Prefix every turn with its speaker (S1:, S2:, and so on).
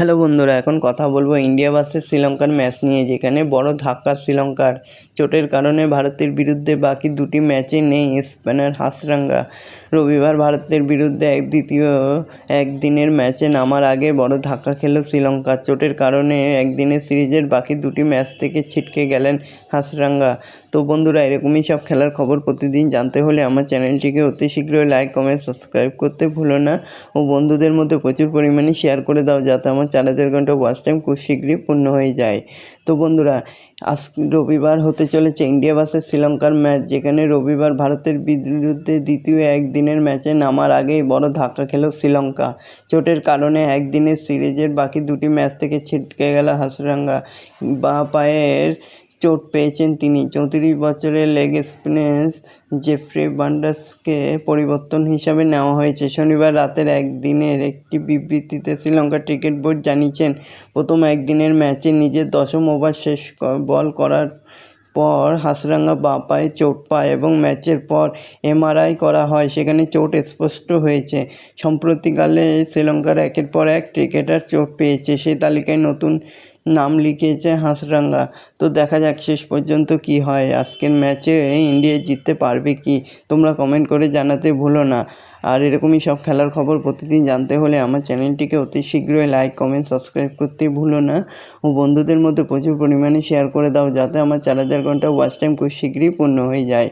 S1: Hello বন্ধুরা, এখন কথা বলবো ইন্ডিয়া ভার্সেস শ্রীলঙ্কার ম্যাচ নিয়ে, যেখানে বড় ধাক্কা শ্রীলঙ্কার। চোটের কারণে ভারতের বিরুদ্ধে বাকি দুটি ম্যাচে নেই স্পিনার হাসরাঙ্গা। রবিবার ভারতের বিরুদ্ধে দ্বিতীয় একদিনের ম্যাচে নামার আগে বড় ধাক্কা খেল শ্রীলঙ্কা। চোটের কারণে একদিনের সিরিজের বাকি দুটি ম্যাচ থেকে ছিটকে গেলেন হাসরাঙ্গা। তো বন্ধুরা, এরকমই সব খেলার খবর প্রতিদিন জানতে হলে আমার চ্যানেলটিকে অতি শীঘ্রই লাইক, কমেন্ট, সাবস্ক্রাইব করতে ভুলো না ও বন্ধুদের মধ্যে প্রচুর পরিমাণে শেয়ার করে দাও, যাতে আমার 4000 ঘন্টা ওয়াচ টাইম খুব শীঘ্রই পূর্ণ হয়ে যায়। তো বন্ধুরা, আজ রবিবার হতে চলেছে ইন্ডিয়া ভার্সেস শ্রীলঙ্কার ম্যাচ, যেখানে রবিবার ভারতের বিরুদ্ধে দ্বিতীয় একদিনের ম্যাচে নামার আগেই বড় ধাক্কা খেল শ্রীলঙ্কা। চোটের কারণে একদিনের সিরিজের বাকি দুটি ম্যাচ থেকে ছিটকে গেল হাসরাঙ্গা। বাঁ পায়ের চোট পেয়েছেন তিনি। 34 বছরের লেগ স্পিনার জেফ্রি বার্নার্সকে পরিবর্তন হিসাবে নেওয়া হয়েছে। শনিবার রাতের একদিনের একটি বিবৃতিতে শ্রীলঙ্কা ক্রিকেট বোর্ড জানিয়েছেন, প্রথম একদিনের ম্যাচে নিজের 10ম ওভার শেষ বল করার পর হাসরাঙ্গা বাঁ পায়ে চোট পায় এবং ম্যাচের পর এমআরআই করা হয়, সেখানে চোট স্পষ্ট হয়েছে। সম্প্রতিকালে শ্রীলঙ্কার একের পর এক ক্রিকেটার চোট পেয়েছে, সেই তালিকায় নতুন নাম লিখিয়েছে হাসরাঙ্গা। তো দেখা যাক শেষ পর্যন্ত কি হয়। আজকের ম্যাচে ইন্ডিয়া জিততে পারবে কি, তোমরা কমেন্ট করে জানাতে ভুলো না। আর এরকমই সব খেলার খবর প্রতিদিন জানতে হলে আমার চ্যানেলটিকে অতি শীঘ্রই লাইক, কমেন্ট, সাবস্ক্রাইব করতে ভুলো না ও বন্ধুদের মধ্যে প্রচুর পরিমাণে শেয়ার করে দাও, যাতে আমার 4000 ঘন্টা ওয়াচ টাইম খুব শীঘ্রই পূর্ণ হয়ে যায়।